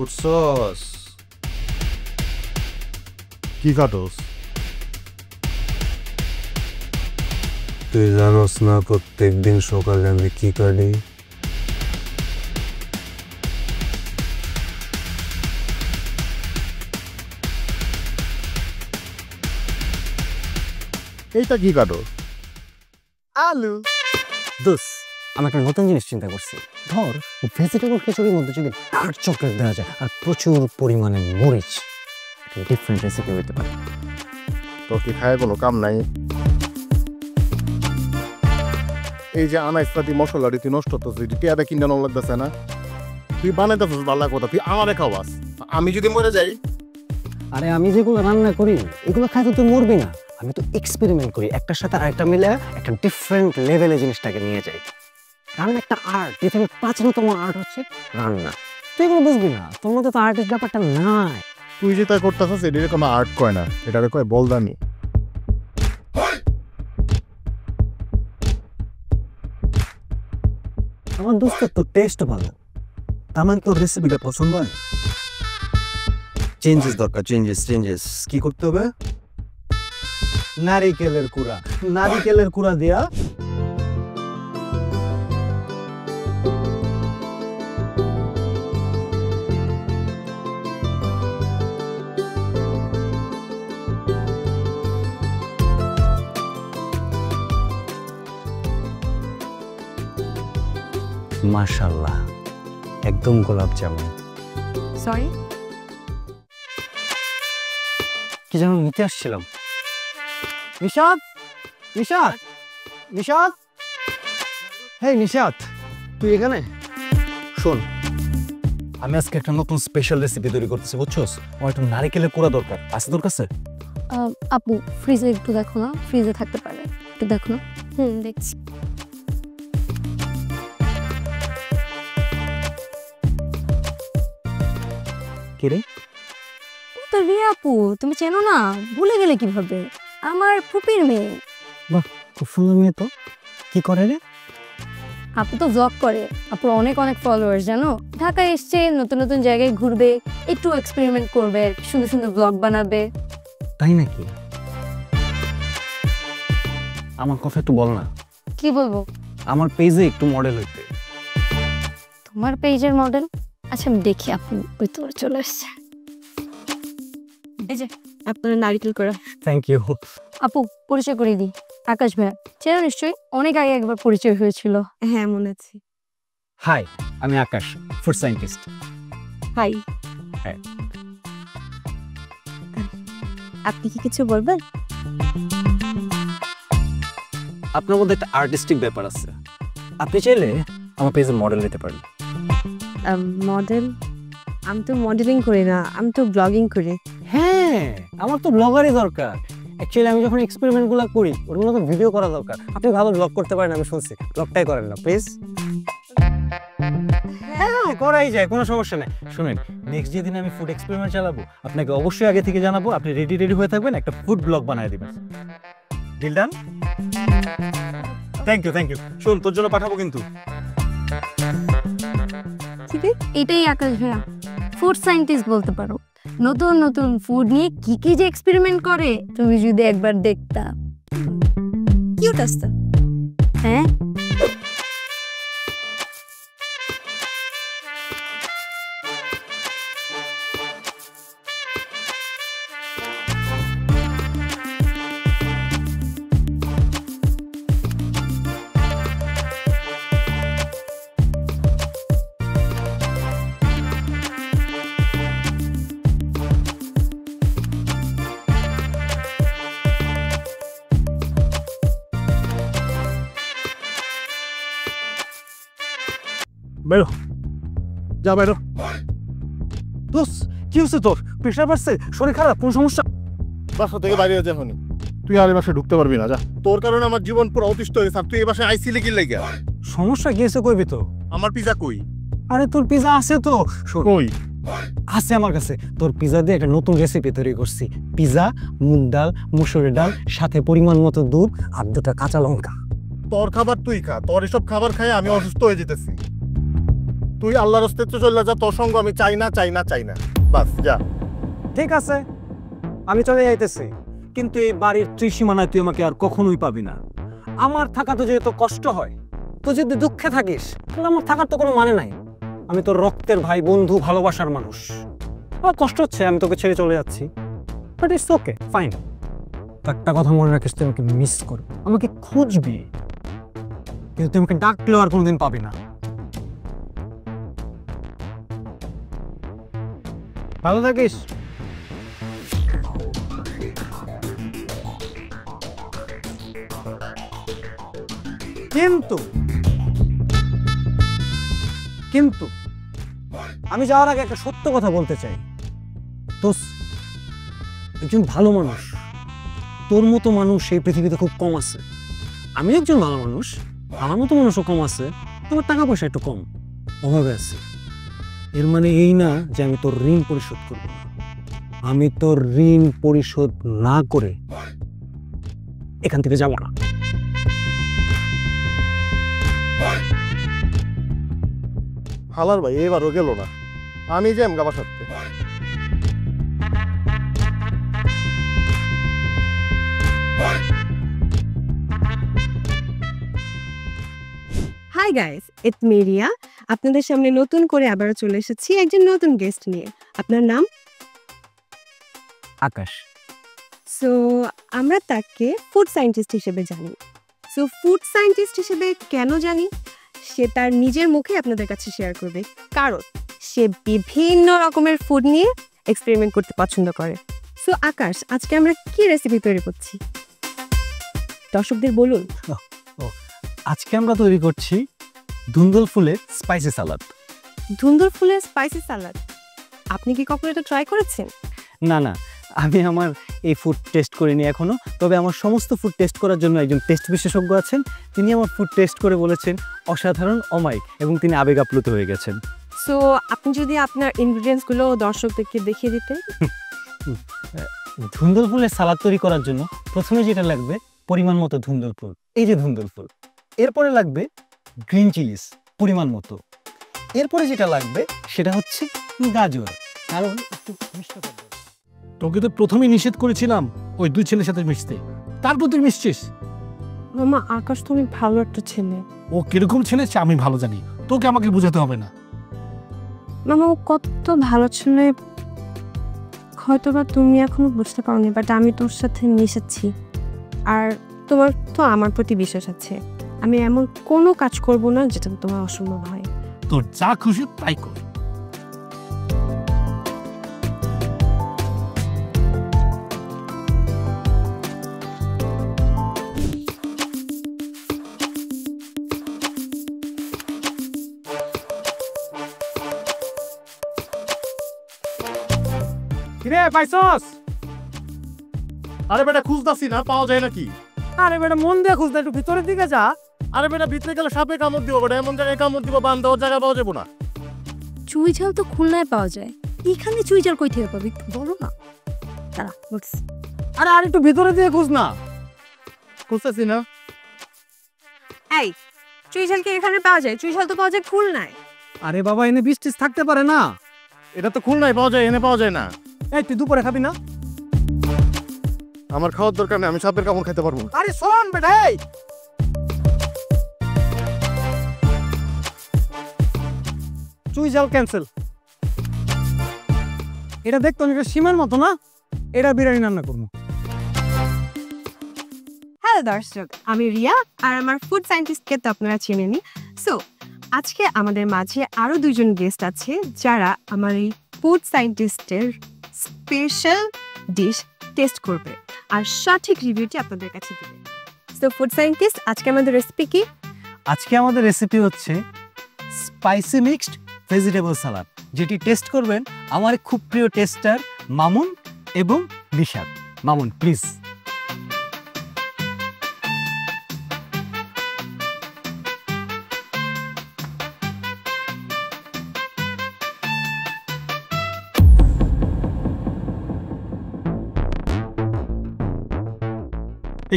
উঠছস কি কাটস? তুই জানোস না প্রত্যেকদিন সকালে আমি কি কাটি? এইটা কি কাটস? আলু। দোস আমি একটা নতুন জিনিস চিন্তা করছি। ধর ভেজিটেবল খিচুড়ির মধ্যে যদি ডার্ক চকলেট দেওয়া যায় আর প্রচুর পরিমাণে মরিচ, একটা ডিফারেন্ট রেসিপি হতে পারে। তোর কি খায় কোনো কাম নাই? এই যে আনাজপাতি মশলাটি তুই নষ্ট করতেছিস, টিয়াটা কিনে নেওয়া লাগতেছে না? তুই বানাইতেছিস ভালো কথা, তুই আমারে খাওয়াস, আমি যদি মরে যাই? আরে আমি যেগুলো রান্না করি এগুলো খাই তো তুই মরবি না। আমি তো এক্সপেরিমেন্ট করি, একটার সাথে আরেকটা মিলে একটা ডিফারেন্ট লেভেলে জিনিসটাকে নিয়ে যাই। রান্না একটা আর্ট, পৃথিবীর প্রাচীনতম আর্ট হচ্ছে রান্না। তুই এগুলো বুঝবি না, তোর মধ্যে তো আর্টের ব্যাপারটা নাই। তুই যেটা করতেছিস এটা কোনো আর্ট কয় না, এটা কয় বলদানি। আমার দোস্তের তো টেস্ট ভালো, তার মানে তোর রেসিপিটা পছন্দ হয়। চেঞ্জেস দরকার, চেঞ্জেস কি করতে হবে? নারিকেলের কুড়া দিয়া মাশাআল্লাহ, একদম গোলাপ জামুন। সরি, কি যেন নিতে আসছিলাম। নিশাত, নিশাত, নিশাত, হেই নিশাত, তুই এখানে? শোন, আমি আজকে একটা নতুন স্পেশাল রেসিপি তৈরি করতেছি, বুঝছস? আমার একটু নারিকেলের কুড়া দরকার আছে তোর কাছে? আপু ফ্রিজে একটু দেখো না, ফ্রিজে থাকতে পারে, একটু দেখো না। দেখছি। কি রে? তো রিয়া আপু, তুমি চেনো না? ভুলে গেলে কিভাবে? আমার ফুপির মেয়ে। বাহ, খুব সুন্দর মেয়ে তো। কি করে রে? আপু তো ব্লগ করে, আপুর অনেক অনেক ফলোয়ার্স, জানো? ঢাকায় এসছে, নতুন নতুন জায়গায় ঘুরবে, একটু এক্সপেরিমেন্ট করবে, সুন্দর সুন্দর ব্লগ বানাবে। তাই নাকি? আমার কথা একটু বল না। কি বলবো? আমার পেজে একটু মডেল হইতে। তোমার পেজের মডেল? আচ্ছা আমি দেখি। আপু ওই তো চলে আসছে। এই যে আপনার নারিকেল করা। Thank you. আপু পরিচয় করে দিই, আকাশ ভাইয়া। চেনো নিশ্চয়ই, অনেক আগে একবার পরিচয় হয়েছিল। হ্যাঁ মনে আছে। হাই, আমি আকাশ, ফুড সায়েন্টিস্ট। হাই। হ্যাঁ। আপনি কি কিছু বলবেন? আপনার মধ্যে একটা আর্টিস্টিক ব্যাপার আছে, আপনি চাইলে আমার পেজে মডেল নিতে পারেন। মডেল? আমি তো মডেলিং করি না, আমি তো ব্লগিং করি। হ্যাঁ, আমার তো ব্লগারই দরকার। অ্যাকচুয়ালি আমি যখন এক্সপেরিমেন্টগুলো করি ওর মতো ভিডিও করা দরকার। আপনি ভালো ব্লগ করতে পারেন আমি শুনছি, ব্লগটাই করেন না প্লিজ। হ্যাঁ করাই যায়, কোনো সমস্যা নেই। শুনেন, নেক্সট যেদিন আমি ফুড এক্সপেরিমেন্ট চালাবো আপনাকে অবশ্যই আগে থেকে জানাবো, আপনি রেডি হয়ে থাকবেন, একটা ফুড ব্লগ বানিয়ে দিবেন। Deal done? Thank you. শোন, তোর জন্য পাঠাবো কিন্তু। এটাই আকাশ ভাইয়া, ফুড সায়েন্টিস্ট বলতে পারো। নতুন নতুন ফুড নিয়ে কি কি যে এক্সপেরিমেন্ট করে, তুমি যদি একবার দেখতা। কিউট আসতো। হ্যাঁ বেরো, যা বেরো। দোস্ত কি হচ্ছে তোর? প্রেশার বাড়ছে, শরীর খারাপ, কোন সমস্যা? বাসা থেকে বাইরে যা এখনই, তুই আর এই বাসায় ঢুকতে পারবি না, যা। তোর কারণে আমার জীবন পুরো অতিষ্ঠ হয়ে গেছে, আর তুই এই বাসায় আইসিলি কি লাগে? সমস্যা কি হয়েছে কইবি তো? আমার পিজা কই? আরে তোর পিজা আছে তো। কই? আছে আমার কাছে। তোর পিজা দিয়ে একটা নতুন রেসিপি তৈরি করছি। পিজা, মুগ ডাল, মুসুরের ডাল, সাথে পরিমাণ মতো দুধ আর 2টা কাঁচা লঙ্কা। তোর খাবার তুই খা, তোর এসব খাবার খাই আমি অসুস্থ হয়ে যেতেছি। তুই আল্লাহর অস্তিত্ব চলে যা, তোর সঙ্গ আমি চাই না চাই না চাই না, বাস যা। ঠিক আছে, আমি চলে যাইতেছি, কিন্তু এই বাড়ির ত্রিসীমানায় তুই আমাকে আর কখনোই পাবি না। আমার থাকা তো যেহেতু কষ্ট হয়, তো যদি দুঃখে থাকিস তাহলে আমার থাকার তো কোনো মানে নাই। আমি তোর রক্তের ভাই, বন্ধু, ভালোবাসার মানুষ। আমার কষ্ট হচ্ছে, আমি তোকে ছেড়ে চলে যাচ্ছি, বাট ইটস ওকে, ফাইন। একটা কথা মনে রাখিস, তুই আমাকে মিস কর, আমাকে খুঁজবি, কিন্তু তুই আমাকে ডাকলেও আর কোনোদিন পাবি না। ভালো থাকিস। কিন্তু কিন্তু আমি যাওয়ার আগে একটা সত্য কথা বলতে চাই। দোস, একজন ভালো মানুষ, তোর মতো মানুষ এই পৃথিবীতে খুব কম আছে। আমি একজন ভালো মানুষ, আমার মতো মানুষও কম আছে, তোমার টাকা পয়সা একটু কম, অভাবে আছে। এর মানে এই না যে আমি তোর ঋণ পরিশোধ করব না। আমি তোর ঋণ পরিশোধ না করে এখান থেকে যাব না। হালার ভাই এবারও গেল না, আমি যাই গাবার সাথে। Hi guys, it's me Riya. আপনাদের সামনে নতুন করে আবারও চলে এসেছি একজন নতুন গেস্ট নিয়ে। আপনার নাম? আকাশ। সো আমরা তাকে ফুড সায়েন্টিস্ট হিসেবে জানি। সো ফুড সায়েন্টিস্ট হিসেবে কেন জানি সে তার নিজের মুখে আপনাদের কাছে শেয়ার করবে, কারণ সে বিভিন্ন রকমের ফুড নিয়ে এক্সপেরিমেন্ট করতে পছন্দ করে। সো আকাশ, আজকে আমরা কি রেসিপি তৈরি করছি দর্শকদের বলুন। আজকে আমরা তৈরি করছি ধুন্দুল ফুলের স্পাইসি সালাদ। ধুন্দুল ফুলের স্পাইসি সালাদ, আপনি কি কখনো এটা ট্রাই করেছেন? না না, আমি আমার এই ফুড টেস্ট করিনি এখনো, তবে আমার সমস্ত ফুড টেস্ট করার জন্য একজন টেস্ট বিশেষজ্ঞ আছেন। তিনি আমার ফুড টেস্ট করে বলেছেন অসাধারণ, অমায়িক, এবং তিনি আবেগ আপ্লুত হয়ে গেছেন। সো আপনি যদি আপনার ইনগ্রিডিয়েন্টসগুলো দর্শকদেরকে দেখিয়ে দিতেন। ধুন্দুল ফুলের সালাদ তৈরি করার জন্য প্রথমে যেটা লাগবে পরিমাণ মতো ধুন্দুল ফুল, এই যে ধুন্দুল ফুল। এরপরে লাগবে গ্রিন চিলিস পরিমাণ মতো। এরপরে যেটা লাগবে সেটা হচ্ছে গাজর, কারণ একটু মিষ্টতা। তোকে তো প্রথমেই নিষেধ করেছিলাম ওই দুই ছেলের সাথে মিশতে, তারপর তুই মিশছিস। মামা, আকাশ তো অনেক ভালো একটা ছেলে। ও কিরকম ছেলে সে আমি ভালো জানি, তোকে আমাকে বোঝাতে হবে না। মামা, ও কত ভালো ছেলে হয়তো বা তুমি এখনো বুঝতে পারোনি, বাট আমি তোর সাথে মিশেছি, আর তোমার তো আমার প্রতি বিশ্বাস আছে। আমি এমন কোনো কাজ করব না যেটা তোমার অসম্ভব হয়। তোর যা খুশি তাই কর। কিরে পাইছস? আরে বেটা খুঁজতাছি না, পাওয়া যায় নাকি? আরে বেটা মন দিয়ে খুঁজতে, একটু ভিতরের দিকে যা। আরে বেটা ভিতরে গেলে সাপে কামড় দিব বেটা, এমন জায়গায় কামড় দিব বান দেওয়ার জায়গা পাওয়া যাবো না। চুই ঝাল তো খুলনায় পাওয়া যায়, এখানে চুই ঝাল কই থেকে পাবি বলো না। দাঁড়া বলছি। আরে আর একটু ভিতরে দিয়ে খুঁজ না। খুঁজতেছি না। এই চুই ঝাল কি এখানে পাওয়া যায়? চুই ঝাল তো পাওয়া যায় খুলনায়। আরে বাবা, এনে বৃষ্টিস থাকতে পারে না। এটা তো খুলনায় পাওয়া যায়, এনে পাওয়া যায় না। এই তুই দুপুরে খাবি না? আমার খাওয়ার দরকার নেই, আমি সাপের কামড় খেতে পারবো না। আরে শোন বেটা, এই চুই ঝাল ক্যান্সেল। এটা দেখতো অনেকটা সীমার মতো না, এটা বিরিয়ানি রান্না করবো। হ্যালো দর্শক, আমি রিয়া, আর আমার ফুড সায়েন্টিস্টকে তো আপনারা চেনেনি। সো আজকে আমাদের মাঝে আরো দুইজন গেস্ট আছে যারা আমার এই ফুড সায়েন্টিস্টের স্পেশাল ডিশ টেস্ট করবে আর সঠিক রিভিউটি আপনাদের কাছে দেবে। সো ফুড সায়েন্টিস্ট, আজকে আমাদের রেসিপি কি? আজকে আমাদের রেসিপি হচ্ছে স্পাইসি মিক্সড ভেজিটেবল সালাদ, যেটি টেস্ট করবেন আমার খুব প্রিয় টেস্টার মামুন এবং নিশাদ। মামুন প্লিজ।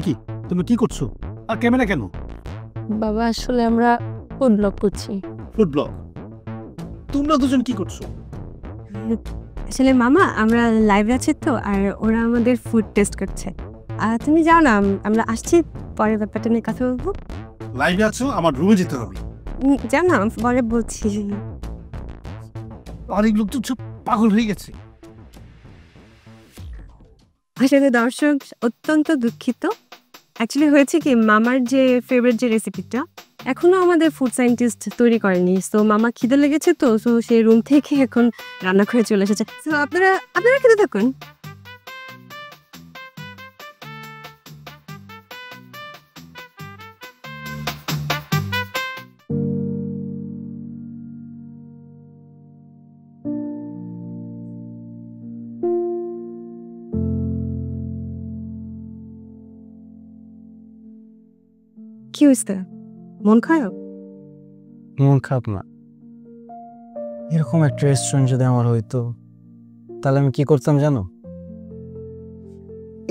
কি তুমি কি করছো, আর ক্যামেরা কেন? বাবা আসলে আমরা ফুড ব্লগ করছি। Food blog? তোমরা দুজন কি করছো? আসলে মামা আমরা লাইভ আছি তো, আর ওরা আমাদের ফুড টেস্ট করছে। তুমি যাও না, আমরা আসছি, পরে ব্যাপারটা নিয়ে কথা বলবো। লাইভে আছো, আমার রুমে যেতে হবে। যাও না, পরে বলছি। অনেক লোক তো সব পাগল হয়ে গেছে। আসলে দর্শক অত্যন্ত দুঃখিত। অ্যাকচুয়ালি হয়েছে কি, মামার যে ফেভারিট যে রেসিপিটা এখনো আমাদের ফুড সায়েন্টিস্ট তৈরি করেনি। সো মামা খিদে লেগেছে তো, সো সেই রুম থেকে এখন রান্না করে চলে এসেছে। সো আপনারা খেতে থাকুন। কি হয়েছে? মন খারাপ? মন খারাপ না, এরকম একটা রেস্টুরেন্ট যদি আমার হইতো তাহলে আমি কি করতাম জানো?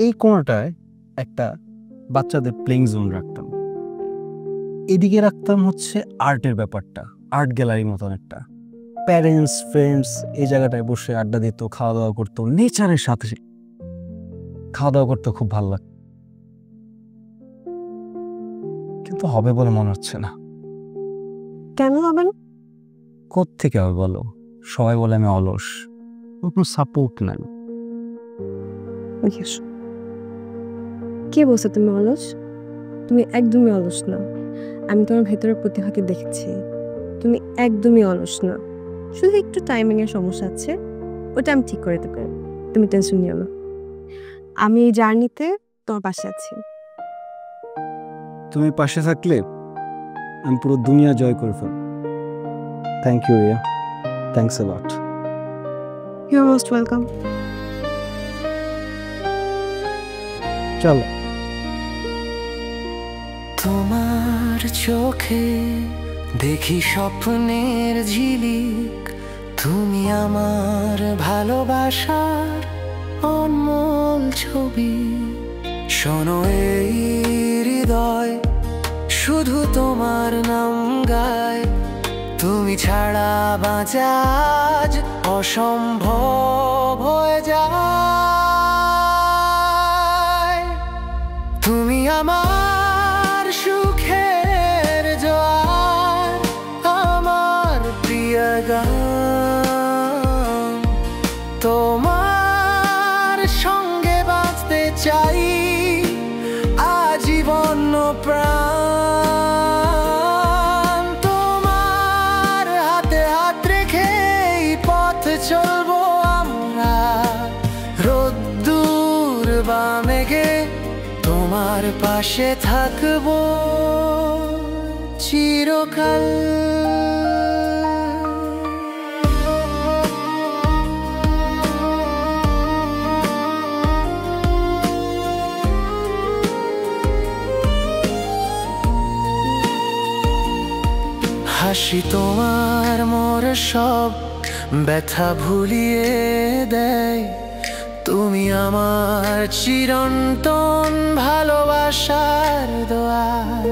এই কোণাটায় একটা বাচ্চাদের প্লেইং জোন রাখতাম, এদিকে রাখতাম হচ্ছে আর্টের ব্যাপারটা, আর্ট গ্যালারির মতন একটা। প্যারেন্টস ফ্রেন্ডস এই জায়গাটায় বসে আড্ডা দিত, খাওয়া দাওয়া করতো, নেচারের সাথে খাওয়া দাওয়া করতে খুব ভালো লাগতো। কিন্তু হবে বলে মনে হচ্ছে না। কেন হবে না? কোত্থেকে হবে বলো? সবাই বলে আমি অলস, কোনো সাপোর্ট নাই। কে বলছে তুমি অলস? তুমি একদমই অলস না। আমি তোমার ভেতরের প্রতিভাকে দেখেছি, তুমি একদমই অলস না। শুধু একটু টাইমিং এর সমস্যা আছে, ওটা আমি ঠিক করে দেবো, তুমি টেনশন নিও না। আমি এই জার্নিতে তোমার পাশে আছি। তুমি পাশে থাকলে আমি পুরো দুনিয়া জয় করে ফেলব। Thank you Riya, thanks a lot. You are most welcome. চলো। তোমার চোখে দেখি স্বপ্নের ঝিলিক, তুমি আমার ভালোবাসার অনমোল ছবি। শোনো এই হৃদয় শুধু তোমার নাম গায়, তুমি ছাড়া বাঁচা আজ অসম্ভব হয়ে যায়। তুমি আমার সুখের জোয়ার, আমার প্রিয় গান, তোমার সঙ্গে বাঁচতে চাই আজীবন প্রাণ। তোমার হাতে হাত রেখে পথ চলবো আমরা, রোদ্দুর বা মেঘে তোমার পাশে থাকবো চিরকাল। হাসি তোমার মোর সব ব্যথা ভুলিয়ে দেয়, তুমি আমার চিরন্তন ভালোবাসার দোয়ার।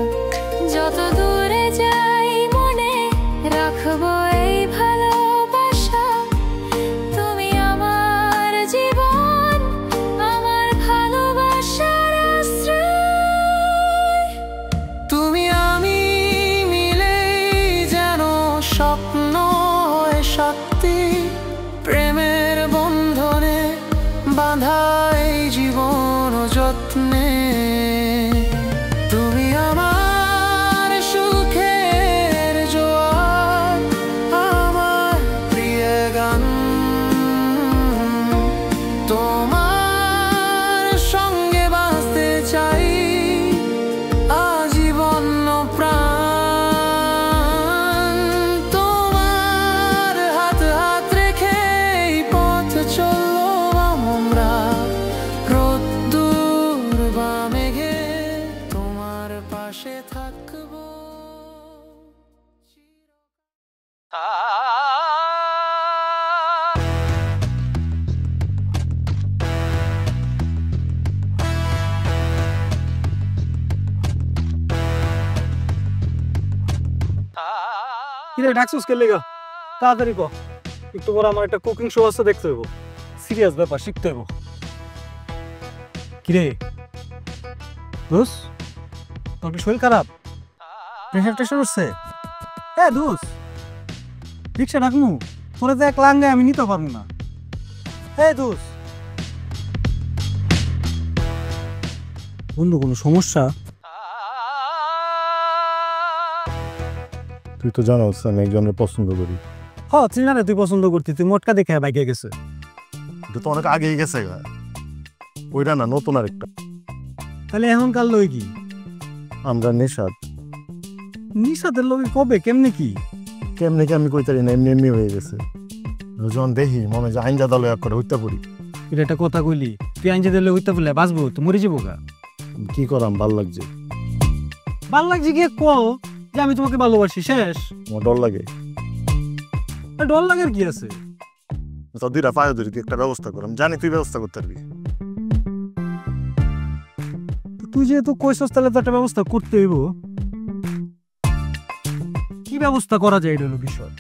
যত দূরে যাই মনে রাখবো এই ভালোবাসা, তুমি আমার জীবন, আমার ভালোবাসার আশ্রয়। তুমি আমি মিলে যেন স্বপ্ন হয়ে শক্তি, প্রেমের বন্ধনে বাঁধা এই জীবন যত্নে। তুমি আমার সুখের জোয়ার, আমার প্রিয় গান, তোমার সঙ্গে বাঁচতে চাই আজীবন প্রাণ। তোমার হাত হাত রেখে পথ চলবো আমরা, রোদ্দুর বা মেঘে তোমার পাশে থাকবো। কিরে ডাকছুস কে লেগা? তাড়াতাড়ি কর, একটু পর আমার একটা কুকিং শো আছে, দেখতে হইব, সিরিয়াস ব্যাপার, শিখতে হইব। কিরে দোস, তোর কি শরীর খারাপ? প্রেশার টেশার উঠছে? হ্যাঁ দোস, রিক্সা ডাকমু, তোরে তো এক লাঙ্গায় আমি নিতে পারবো না। হ্যাঁ দোস, বন্ধু কোনো সমস্যা? তুই তো জানোস আমি একজনের পছন্দ করি। হ্যাঁ তুই না রে, তুই পছন্দ করতি, তুই মোটকা দেখে বাইকে গেছে। এটা তো অনেক আগেই গেছে, ওইটা না, নতুন আরেকটা। তাহলে এখনকার লই কি? আমরা নিশাদ। নিশাদের লগে কবে, কেমনে কি? কেমনে কি আমি কইতারি না, এমনি এমনি হয়ে গেছে। যখন দেখি মনে হয় আইনজা দলে এক করে হইতে পড়ি। এটা একটা কথা কইলি, তুই আইনজা দিলে হইতে বললে বাঁচবো তো, মরে যাবো গা। কি করাম, ভাল লাগছে। ভাল লাগছে গিয়ে কো যে আমি তোমাকে ভালোবাসি, শেষ। আমার ডর লাগে। ডর লাগার কি আছে? তো দুইটা পায়ে ধরি, তুই একটা ব্যবস্থা কর, আমি জানি তুই ব্যবস্থা করতে পারবি। তুই যেহেতু কইছস তাহলে তো একটা ব্যবস্থা করতে হইব। কি ব্যবস্থা করা যায় এটা হলো বিষয়।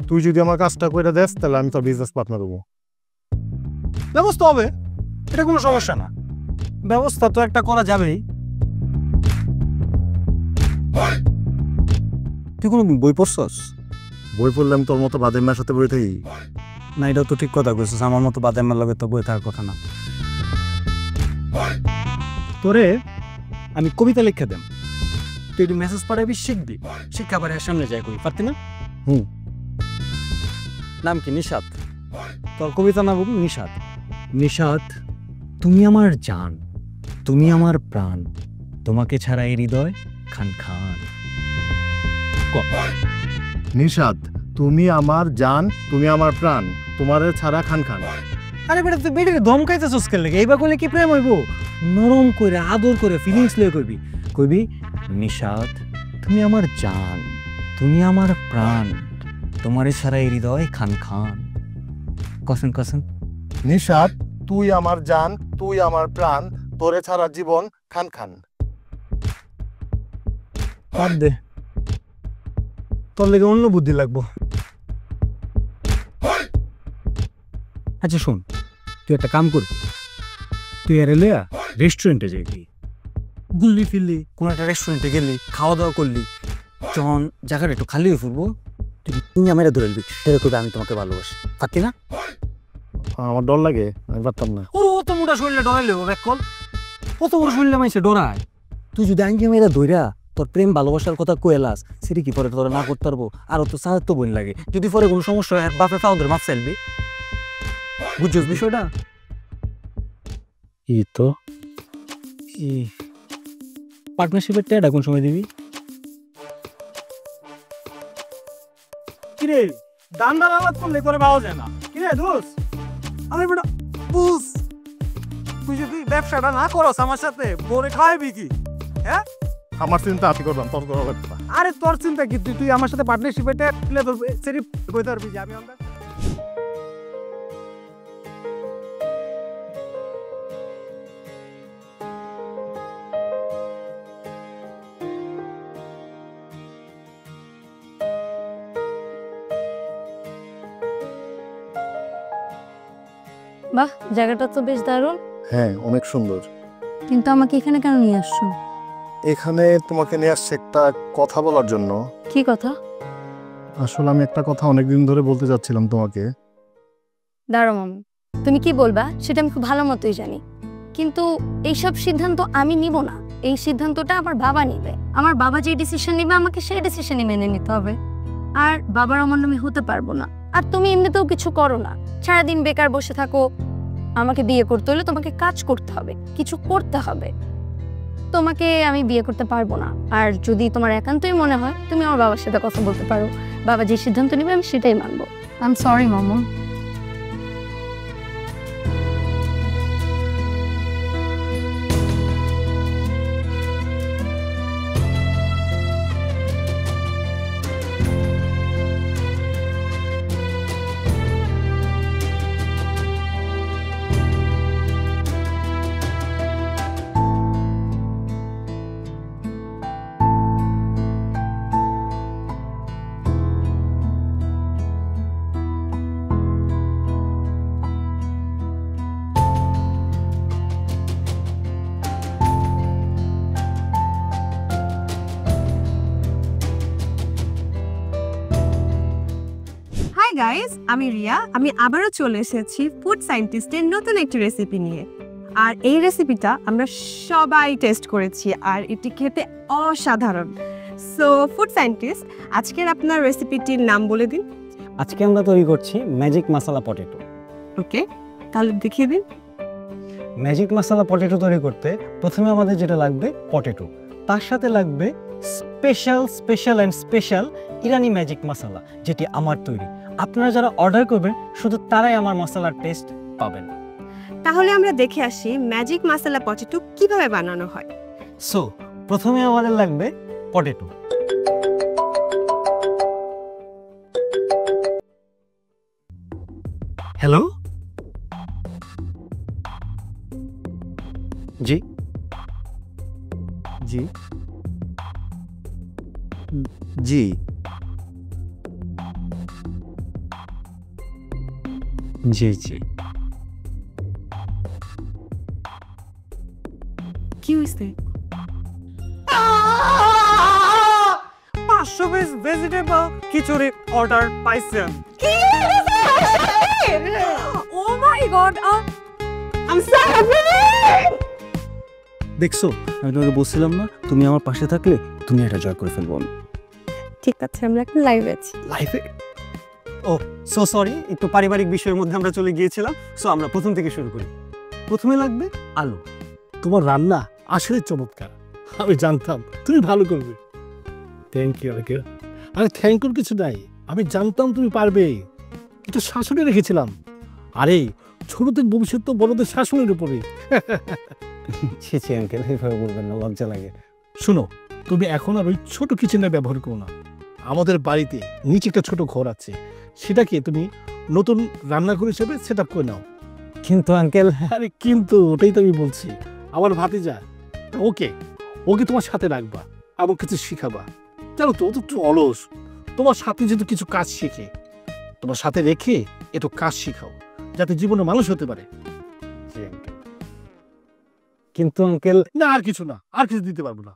তুই যদি আমার কাজটা করে দেস তাহলে আমি তোর বিজনেস পার্টনার হবো। ব্যবস্থা হবে, এটা কোনো সমস্যা না, ব্যবস্থা তো একটা করা যাবেই। তুই কোনো বই পড়ছস? বই পড়লাম তোর মতো বাদেমার সাথে বই থাকি? না, এটাও তো ঠিক কথা কইছস, আমার মতো বাদামের লগে তো বই থাকার কথা না। তোরে আমি কবিতা লিখে দেম, তুই একটু মেসেজ পাঠাবি, শিখবি, শিক্ষা পারে সামনে যাই কই, পারতি না? নাম কি? নিশাদ। তোর কবিতা নাম নিশাদ। নিশাদ, তুমি আমার জান, তুমি আমার প্রাণ, তোমাকে ছাড়া এই হৃদয় খান খান। নিশাদ, তুমি আমার জান, তুমি আমার প্রাণ, তোমার ছাড়া খান খান। আরে বেটা, তুই বেটাকে ধমকাইতেছস কেন লাগে? এইবার কইলে কি প্রেম হইব? নরম করে, আদর করে, ফিলিংস লয়ে কইবি। কইবি, নিশাদ, তুমি আমার জান, তুমি আমার প্রাণ, তোমারে ছাড়া এই হৃদয় খান খান। কসম কসম। নিশাদ, তুই আমার জান, তুই আমার প্রাণ, তোরে ছাড়া জীবন খান খান। বাদ দে, তোর লেগে অন্য বুদ্ধি লাগবো। আচ্ছা শোন, তুই একটা কাম করবি, তুই এর লইয়া রেস্টুরেন্টে যাবি, ঘুরলি ফিরলি, কোনো একটা রেস্টুরেন্টে গেলি, খাওয়া দাওয়া করলি, যখন জায়গাটা একটু খালি হয়ে ফুরবো, তুই আমার ধরে নিবি, সেটা করবে আমি তোমাকে ভালোবাসি, পারতি না? আমার ডর লাগে, আমি পারতাম না। ও অত মোটা শরীরে ডরাইলে ব্যাক কল, কত বড় শরীরে মাইছে ডরায়। তুই যদি আইনকে মেয়েরা ধইরা তোর প্রেম ভালোবাসার কথা কয়েলাস, সেটা কি পরে তোরা না করতে পারবো? আর তো সাহায্য তো বোন লাগে, যদি পরে কোনো সমস্যা হয় বাপের ফাউন্ডার মাপ চাইবি। বুঝছস বিষয়টা? ই তো পার্টনারশিপের টাকা কোন সময় দিবি? কিরে দান্দার আলাদ করলে করে পাওয়া যায় না। কিরে দোস্ত, আরে বেটা বুঝ, তুই যদি ব্যবসাটা না করস আমার সাথে, বরে খাওয়াবি কি? হ্যাঁ, আমার চিন্তা আমি করলাম, তোর করা লাগবে না। আরে তোর চিন্তা কি? তুই আমার সাথে পার্টনারশিপে তুলে তোর সেরি কইতে পারবি যে আমি আমরা। বাহ, জায়গাটা তো বেশ দারুণ। হ্যাঁ, অনেক সুন্দর। কিন্তু আমাকে এখানে কেন নিয়ে আসছো? এখানে তোমাকে নিয়ে আসছে একটা কথা বলার জন্য। কি কথা? আসলে আমি একটা কথা অনেকদিন ধরে বলতে চাচ্ছিলাম তোমাকে। দাঁড়াও মামু, তুমি কি বলবা সেটা আমি খুব ভালো মতোই জানি, কিন্তু এইসব সিদ্ধান্ত আমি নিব না। এই সিদ্ধান্তটা আমার বাবা নিবে। আমার বাবা যে ডিসিশন নিবে আমাকে সেই ডিসিশনই মেনে নিতে হবে। আর বাবার আমার নামে হতে পারবো না। আর তুমি এমনিতেও কিছু করো না, সারাদিন বেকার বসে থাকো। আমাকে বিয়ে করতে হলে তোমাকে কাজ করতে হবে, কিছু করতে হবে। তোমাকে আমি বিয়ে করতে পারবো না। আর যদি তোমার একান্তই মনে হয়, তুমি আমার বাবার সাথে কথা বলতে পারো। বাবা যে সিদ্ধান্ত নেবে আমি সেটাই মানবো। আই এম সরি মামু। গাইস, আমি রিয়া। আমি আবারও চলে এসেছি ফুড সায়েন্টিস্টের নতুন একটি রেসিপি নিয়ে। আর এই রেসিপিটা আমরা সবাই টেস্ট করেছি আর এটি খেতে অসাধারণ। সো ফুড সায়েন্টিস্ট, আজকের আপনার রেসিপিটির নাম বলে দিন। আজকে আমরা তৈরি করছি ম্যাজিক মশলা পটেটো। ওকে, তাহলে দেখিয়ে দিন। ম্যাজিক মশলা পটেটো তৈরি করতে প্রথমে আমাদের যেটা লাগবে পটেটো, তার সাথে লাগবে স্পেশাল ইরানি ম্যাজিক মশলা, যেটি আমার তৈরি। আপনারা যারা অর্ডার করবেন শুধু তারাই আমার মশলার টেস্ট পাবেন। তাহলে আমরা দেখে আসি ম্যাজিক মশলা পটেটো কিভাবে বানানো হয়। সো প্রথমে আমাদের লাগবে পটেটো। হ্যালো, জি জি জি জি জি কি হয়েছে? 500 পিস ভেজিটেবল খিচুড়ি অর্ডার পাইছেন। Oh my god, I am so happy. দেখছো, আমি তোমাকে বলছিলাম না, তুমি আমার পাশে থাকলে তুমি এটা জয় করে ফেলবো। ঠিক আছে, আমরা এখন লাইভে আছি। লাইফে ও সো সরি, একটু পারিবারিক বিষয়ের মধ্যে আমরা চলে গিয়েছিলাম। সো আমরা প্রথম থেকে শুরু করি। প্রথমে লাগবে আলু। তোমার রান্না আসলে চমৎকার, আমি জানতাম তুমি ভালো করবে। Thank you uncle. আরে থ্যাংক ইউর কিছু নাই, আমি জানতাম তুমি পারবে, কিন্তু শাসনে রেখেছিলাম। আরে ছোটদের ভবিষ্যৎ তো বড়দের শাসনের উপরে। ছি ছি আঙ্কেল, এইভাবে বলবেন না, লজ্জা লাগে। শোনো, তুমি এখন আর ওই ছোট কিচেনটা ব্যবহার করো না। আমাদের বাড়িতে নিচে একটা ছোট ঘর আছে, সেটাকে তুমি নতুন রান্নাঘর হিসেবে সেট আপ করে নাও। কিন্তু আঙ্কেল, আরে কিন্তু ওটাই তো আমি বলছি, আমার ভাতিজা ওকে ওকে তোমার সাথে রাখবা, আমার কিছু শিখাবা। জানো তো, ও তো একটু অলস, তোমার সাথে যেহেতু কিছু কাজ শিখে, তোমার সাথে রেখে একটু কাজ শিখাও, যাতে জীবনে মানুষ হতে পারে। কিন্তু আঙ্কেল, না আর কিছু না, আর কিছু দিতে পারবো না।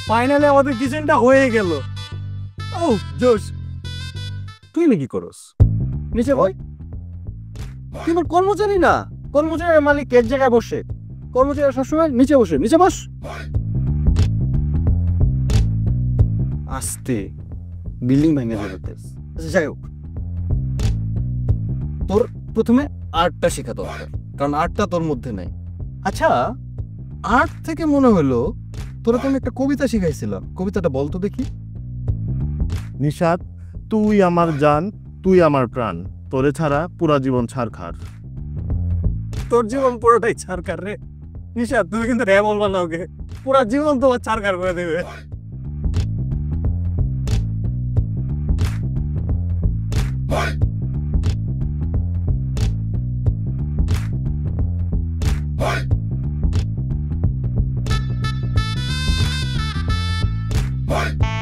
ফাইনালি আমাদের কিচেনটা হয়ে গেল। ও জোশ। তুই নাকি করস? নিচে বই। তুই আমার কর্মচারী না, কর্মচারীর মালিক এক জায়গায় বসে, কর্মচারী সবসময় নিচে বসে। নিচে বস। আস্তে, বিল্ডিং ভেঙে যাবে। যাই হোক, তোর প্রথমে আর্টটা শেখা দরকার, কারণ আর্টটা তোর মধ্যে নাই। আচ্ছা, আর্ট থেকে মনে হলো তোরা তো আমি একটা কবিতা শিখাইছিলাম, কবিতাটা বলতো দেখি। নিশাত, তুই আমার জান, তুই আমার প্রাণ, তোরে ছাড়া পুরা জীবন ছারখার। তোর জীবন পুরোটাই ছারকার রে। নিশাত, তুমি কিন্তু রে বলবা না ওকে, পুরো জীবন তোমার ছারকার করে দেবে। Bye.